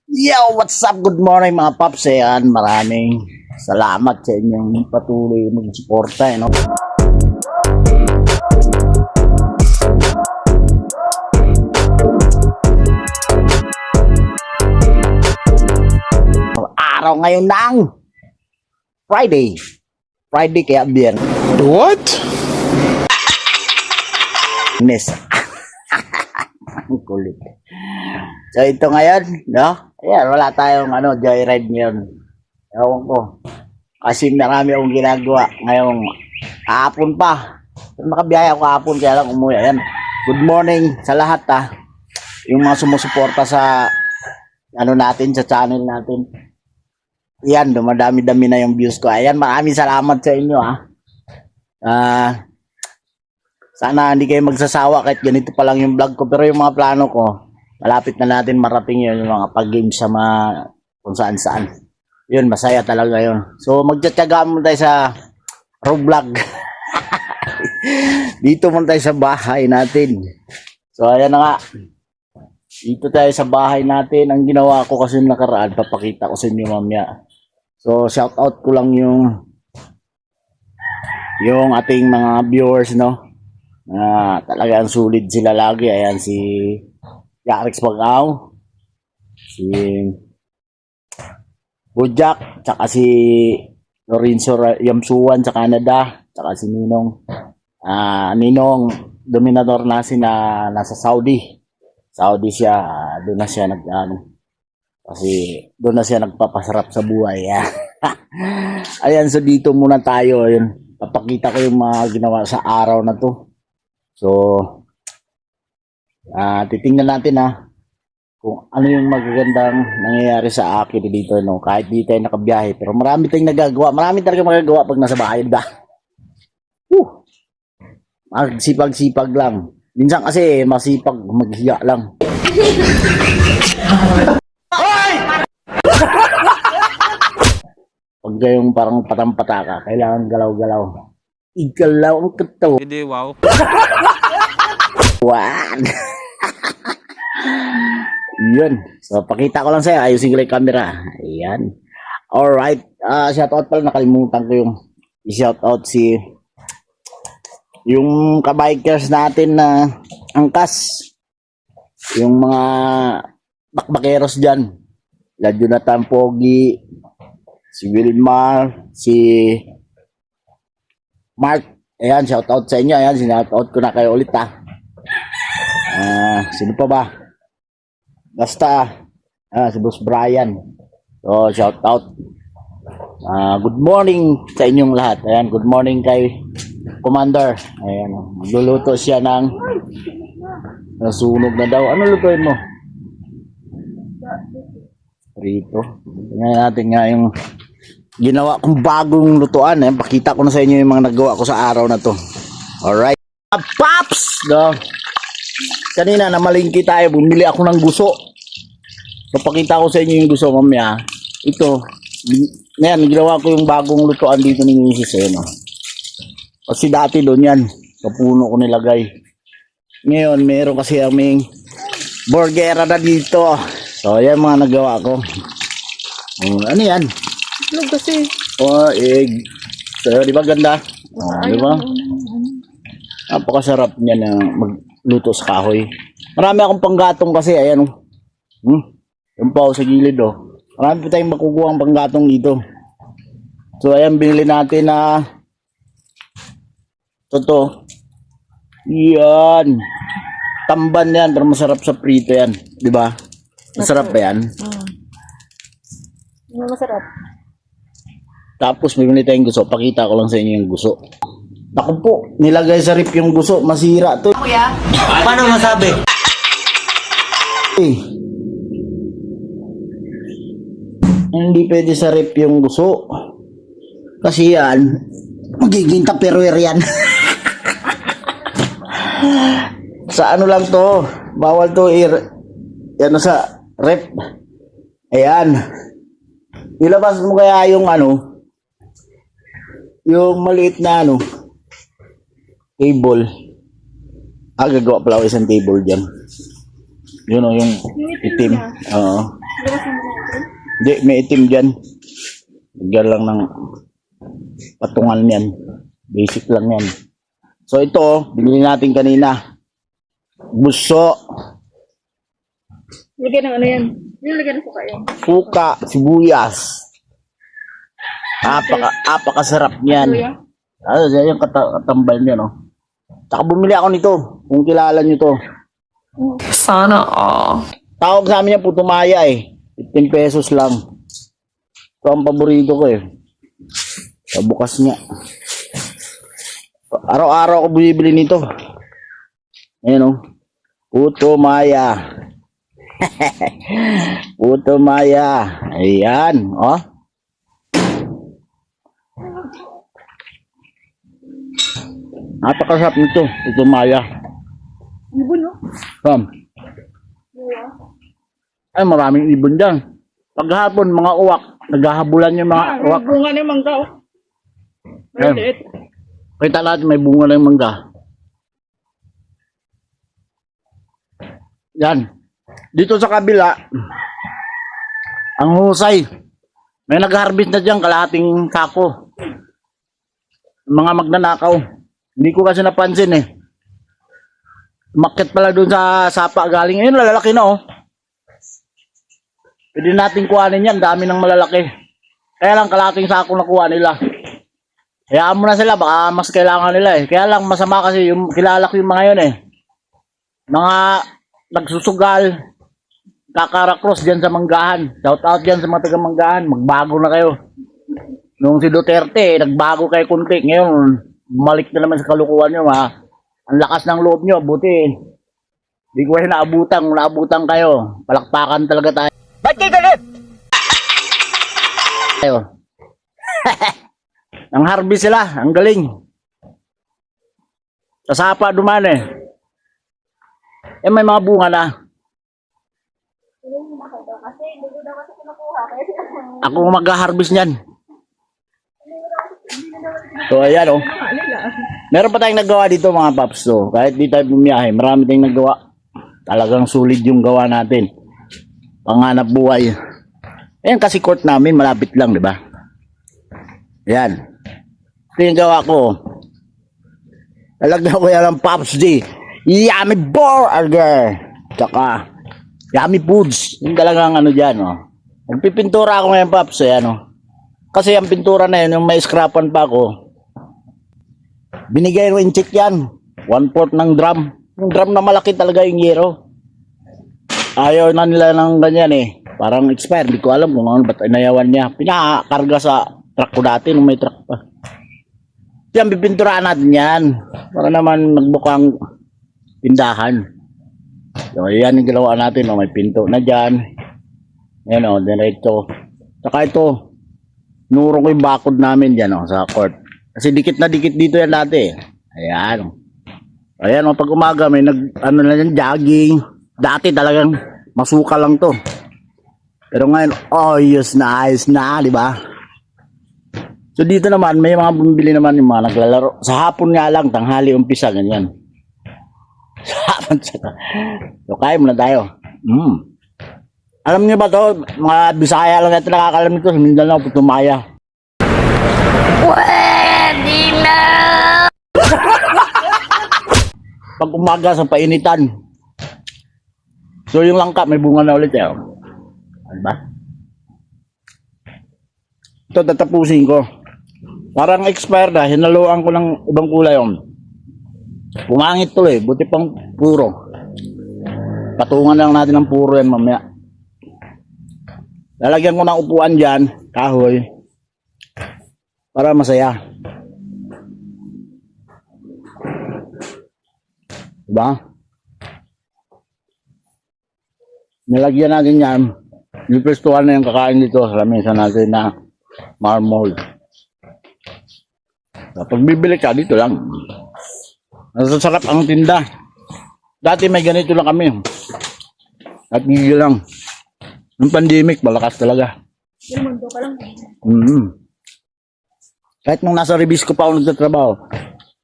Yo, what's up? Good morning mga paps. Ayan, maraming salamat sa inyong patuloy mag-suporta. No? Araw ngayon ng Friday. Friday kaya biyernes. What? Ang kulit. So ito ngayon, no? Ayan, wala tayong joyride ngayon. Ewan ko. Kasi marami akong ginagawa. Ngayong kahapon pa. Nakabiyaya ako kahapon kaya lang umuwi. Ayan. Good morning sa lahat yung mga sumusuporta sa natin, sa channel natin. Ayan, dumadami-dami na yung views ko. Ayan, maraming salamat sa inyo sana hindi kayo magsasawa kahit ganito pa lang yung vlog ko. Pero yung mga plano ko, malapit na natin marating yun, yung mga pag-games sa mga kung saan-saan. Yun, masaya talaga yun. So, magtsatsaga mo tayo sa Roblox. Dito mo tayo sa bahay natin. So, ayan na nga. Dito tayo sa bahay natin. Ang ginawa ko kasi nakaraan, papakita ko sa inyo mamaya. So, shout out ko lang yung ating mga viewers, no? Talagang sulit sila lagi. Ayan, si Yarex Pagaw, si Bujak, tsaka si Lorenzo Yamsuan sa Canada, tsaka si Ninong Dominador nasin na nasa Saudi siya. Doon na siya kasi doon na siya nagpapasarap sa buhay. Ayan, so dito muna tayo. Ayun, papakita ko yung mga ginawa sa araw na to. So titingnan natin kung ano yung magagandang nangyayari sa akin dito, no? Kahit di tayo nakabiyahe, pero marami tayong nagagawa. Marami talaga magagawa pag nasa bahay, diba? Magsipag-sipag lang. Minsan kasi masipag maghiya lang. Pag yung parang patampataka, kailangan galaw-galaw. Igalaw ang katawan. Hindi, wow. Wow. Yun. So, pakita ko lang sa'yo. Ayusin ko lang yung camera. Ayan. Alright. Shoutout pala. Nakalimutan ko yung shoutout yung kabikers natin na angkas. Yung mga bakbakeros dyan. La Jonathan Pogi, si Wilmar, si Mark. Ayan, shoutout sa inyo. Ayan, shoutout ko na kayo ulit sino pa ba? Basta si Boss Brian. So, shoutout. Good morning sa inyong lahat. Ayan, good morning kay Commander. Ayan, magluluto siya ng nasunog na daw. Ano lutuin mo? Rito. Tingnan natin nga yung ginawa kong bagong lutuan. Pakita ko na sa inyo yung mga nagawa ko sa araw na to. Alright. Paps! No? Kanina namalingki tayo. Bumili ako ng guso. So, pakita ko sa inyo yung guso mamaya. Ito. Ngayon, ginawa ko yung bagong lutuan dito ni Mrs. No? Kasi dati doon yan. Sa puno ko nilagay. Ngayon, meron kasi aming burgera na dito. So, yan mga nagawa ko. Ano yan? Ano kasi? Egg. So, di ba ganda? Di ba? Napakasarap niya na magluto sa kahoy. Marami akong panggatong kasi. Ayan. Yung pa sa gilid. Marami pa tayong makukuha ang panggatong dito. So, ayan. Binili natin na toto. Yan. Tamban yan. Pero masarap sa prito yan. Di ba? Masarap ba yan? Ano masarap? Tapos may tayong guso. Pakita ko lang sa inyo yung guso. Naku po, nilagay sa rip yung guso. Masira to. Kuya? Paano masabi? Hindi pwede sa rip yung guso. Kasi yan, magiging tupperware yan. Sa ano lang to, bawal to yan sa rep. Ayan. Ilabas mo kaya yung yung maliit na table. Gagawa pala ako isang table dyan. Yun yung itim. Oo. Hindi, may itim dyan. Lagyan lang ng patungan yan. Basic lang yan. So ito, binili natin kanina. Buso, Lagyan ng ano yan? Nilagyan ko kayo. suka, sibuyas. Apakasarap niyan. Kuya? Yung katambal niya, no? Tsaka bumili ako nito, kung kilala nyo to. Sana all. Tawag sa amin yan, putumaya eh. 15 pesos lang. Ito ang paborito ko eh. Sa bukas niya. Araw-araw ako bumibili nito. Ayan o. Putumaya. Putumaya. Ayan. Oh. Napakasarap nito. Putumaya. Ibon, no? Sam. Ay, maraming ibon dyan. Paghapon, mga uwak. Naghahabulan yung mga uwak. Bunga na yung mangga, oh. Ayun. Maliit. Kita natin may bunga na yung mangga. Yan. Dito sa kabila, ang husay. May nag-harvest na dyan, kalahating sako. Mga magnanakaw. Hindi ko kasi napansin eh. Umakyat pala doon sa sapa galing. Ayun, lalaki na oh. Pwede natin kuhanin yan. Dami ng malalaki. Kaya lang kalahating sako nakuha nila. Hayaan mo na sila. Baka mas kailangan nila eh. Kaya lang masama kasi yung kilala ko yung mga yun eh. Mga nagsusugal. Kakarakros dyan sa manggahan. Shout out dyan sa mga taga manggahan. Magbago na kayo. Nung si Duterte, nagbago kayo kunti. Ngayon, bumalik na naman sa kalukuhan nyo ha. Ang lakas ng loob nyo, buti. Hindi ko kasi naabutan. Kung naabutan kayo, palakpakan talaga tayo. Ba't kayo galit? Tayo. Ang harvest sila, ang galing. Sa sapa duman eh. Eh may mga bunga na. Kasi hindi ko daw kasi kinukuha. Ako mag-harvest niyan. So ayan oh. Meron pa tayong nagawa dito mga paps. So, kahit di tayo bumiyahe, marami tayong nagawa. Talagang sulit yung gawa natin. Panganap buhay. Ayan kasi court namin, malapit lang, di ba? Ayan. Ito yung gawa ko. Talagyan ko yan ng Pops D. Yummy Burger. Tsaka, Yummy Foods. Yung talagang ano dyan, oh. Nagpipintura ako ngayon, Pops. Ayan, oh. Kasi ang pintura na yun, yung may scrapan pa ako, binigay ko in check yan. 1/4 ng drum. Yung drum na malaki talaga yung yero. Ayaw na nila ng ganyan eh. Parang expired. Hindi ko alam kung ano ba't inayawan niya. Pinakarga sa truck ko dati nung may truck pa. Yan, pipinturaan natin yan. Para naman magbukang tindahan. So, yan yung ginawa natin. Oh, may pinto na dyan. Yan o, diretso. Saka ito, nuro ko yung bakod namin dyan sa court. Kasi dikit na dikit dito yan dati. Ayan. Ayan, pag umaga may ano na yan, jogging. Dati talagang masuka lang to. Pero ngayon, ayos na, di ba? So dito naman, may mga bumibili naman yung mga naglalaro. Sa hapon nga lang, tanghali umpisa, ganyan. Sa hapon. So kaya muna tayo. Alam niyo ba to, mga Bisaya lang natin nakakalam nito, sa Mindanao, Putumaya. Pwede na! Pag umaga sa painitan. So yung langka, may bunga na ulit eh. Ano ba? Ito, tatapusin ko. Parang expired na, hinaluan ko ng ibang kulay yun. Pumangit to eh, buti pang puro. Patungan lang natin ng puro yan mamaya. Lalagyan ko ng upuan dyan, kahoy. Para masaya. Diba? Nilagyan natin yan. Niprestuhan na yung kakain dito sa lamesa natin na marmol. Kapag bibili ka, dito lang. Nasasarap ang tinda. Dati may ganito lang kami. At gigil lang. Nung pandemic, malakas talaga. Yung mundo ka lang. Kahit nung nasa Rebisco pa ako nagtatrabaho,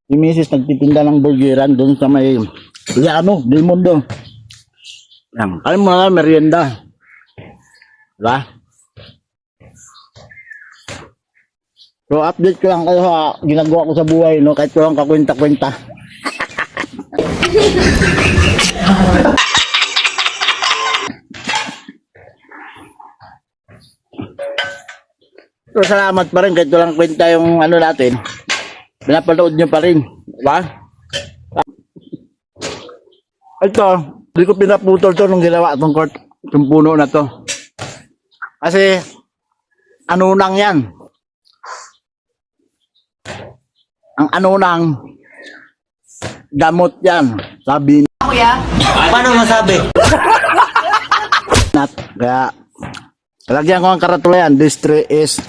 si Mrs. nagtitinda ng burgeran doon sa may Del Mundo. Yan. Alam mo na, merienda. Diba? So, update ko lang kayo sa ginagawa ko sa buhay, no? Kahit ko lang kakwenta-kwenta. So, salamat pa rin kahit ko lang kwenta yung ano natin. Pinapanood nyo pa rin. Diba? Ito, hindi ko pinaputol to nung ginawa itong court, itong puno na to. Kasi, ano nang yan? Ang ano nang gamot yan. Sabi Paano masabi? nat. Kaya, lagyan ko ang karatula yan. This tree is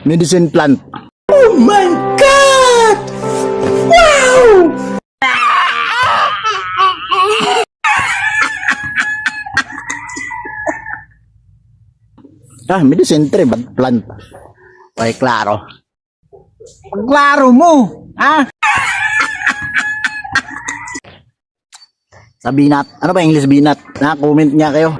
medicine plant. Oh my God! Wow! Medicine tree, but plant. Okay, klaro. Klaro mo! Sa binat. Ano ba English binat? Na-comment niya kayo.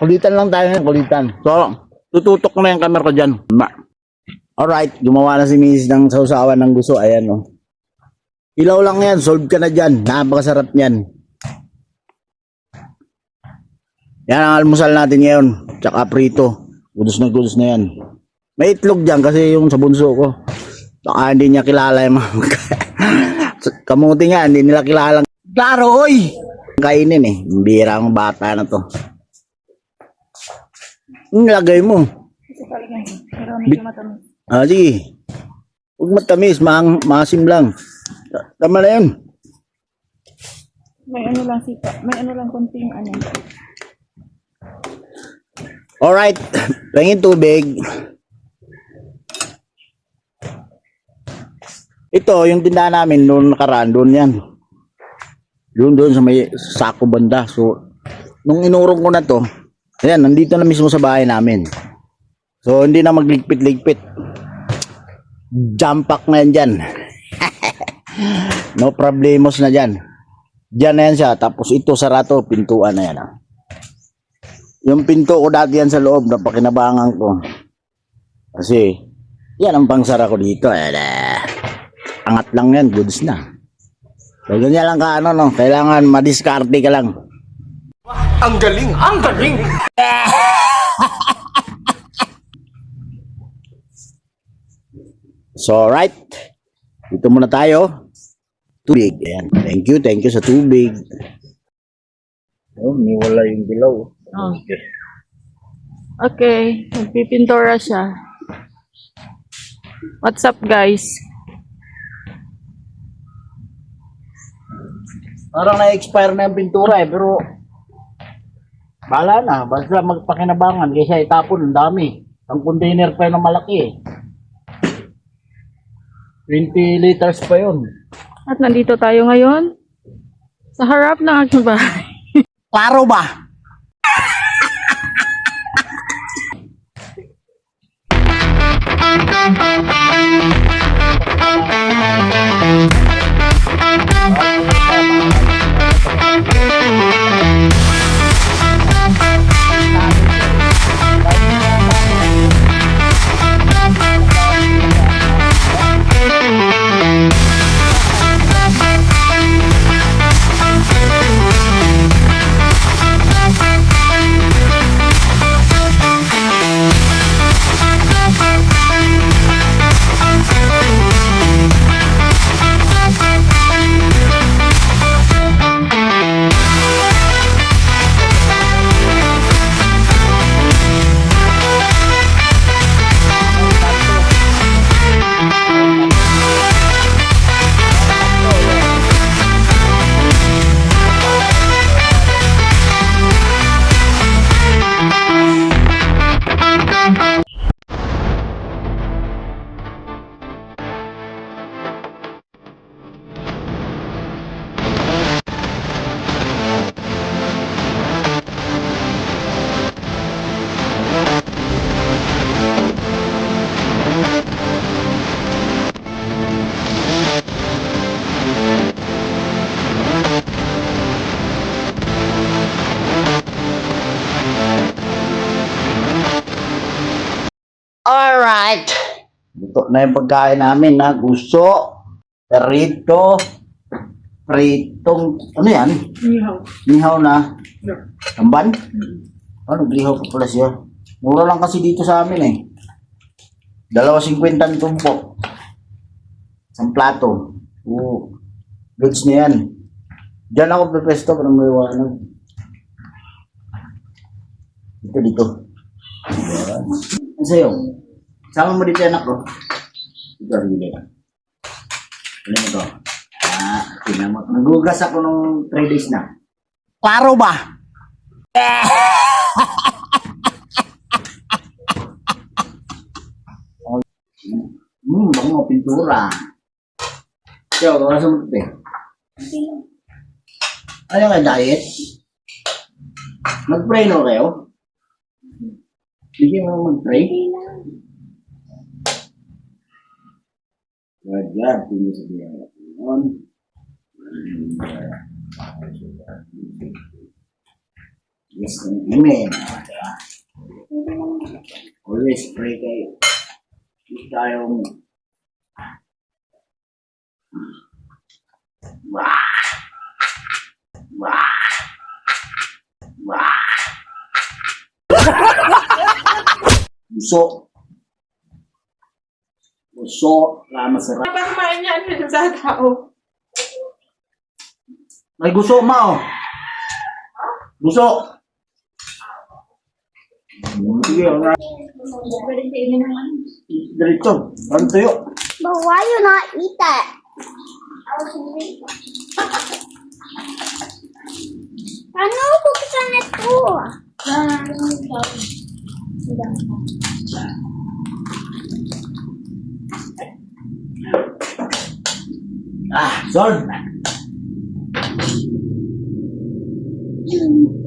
Kulitan lang tayo ngayon, kulitan. So, tututok na yung camera ko dyan. Alright, gumawa na si Mrs. ng sausawan ng gusto. Ayan, oh. Ilaw lang yan, solve ka na dyan. Napakasarap niyan. Yan ang almusal natin ngayon. Tsaka prito. Gudos na yan. May itlog dyan kasi yung sa bunso ko. Baka hindi niya kilala yung mga kamuti nga, hindi nila kilala. Klaro, oy! Kainin eh. Bira ang bata na to. Nilagay mo. Ito talaga yun. Pero medyo matamis. Sige. Huwag matamis, maasim lang. Tama na yun. May ano lang sita. May ano lang konting ano. Alright. Pahingin tubig. Ito, yung tindahan namin noon nakaraan, doon yan. Doon sa may sako banda. So, nung inurong ko na to, ayan, nandito na mismo sa bahay namin. So, hindi na magligpit-ligpit. Jump pack na yan dyan. No problemos na dyan. Dyan na yan siya. Tapos ito, sarado, pintuan na yan. Yung pinto ko dati yan sa loob, napakinabangan ko. Kasi, yan ang pangsara ko dito. Angat lang yan, goods na. So, ganyan lang ka, ano, no? Kailangan madiskarte ka lang. Ang galing! Ang galing! So, right. Dito muna tayo. Tubig. Ayan. Thank you sa tubig. Oh, niwala yung dilaw. Oh. Okay. Magpipintura siya. What's up, guys? Parang na-expire na yung pintura pero bahala na. Basta magpakinabangan kaysa itapon. Ang dami. Ang container pa yun ng malaki eh. 20 liters pa yun. At nandito tayo ngayon sa harap ng aking bahay. Klaro ba? Luto na yung pagkain namin na gusto. Perito. Pritong, ano yan? Nihaw na. Tamban? Ano, glihaw pa pala siya. Mura lang kasi dito sa amin eh. 2.50 ang tumpok. Isang plato. Oo. Goods na yan. Diyan ako pepesto para maliwanag. Dito. Ayan. Ano sa'yo? Sama mo dito anak ko. Ito, hindi. Ano mo to? Tingnan mo. Nagugas ako nung 3 days na. Klaro ba? Bango, pintura. Kaya, kung sa mga ano nga diet? Mag-pray no kayo? Bigyan mo mag-pray? God, tingin sa biyaya. Yes, amen. Always pray kayo. Hindi tayong Gusto na masarap. Ba kumain niya ano sa tao? Ay, gusto ma, oh. Gusto. Sige, alright. Diretso. Ano tayo? But why you not eat that? Ano buksan ito? Sword.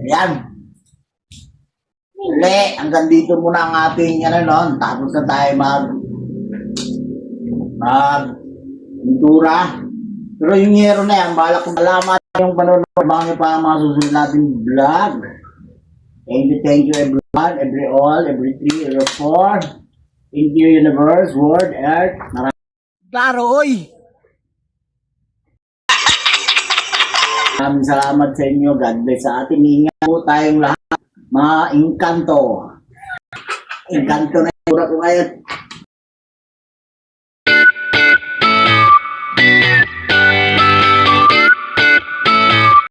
Ayan. Uli, hanggang dito muna ang ating tapos na tayo pintura. Pero yung yero na yan, balak kong alamat yung panonood niyo pa ang mga susunod nating vlog. Thank you everyone, every 3, every 4. Thank you universe, world, earth. Klaro, oy! Maraming salamat sa inyo. God bless sa atin. Ingat po tayong lahat. Mga engkanto. Engkanto na yung ko ngayon.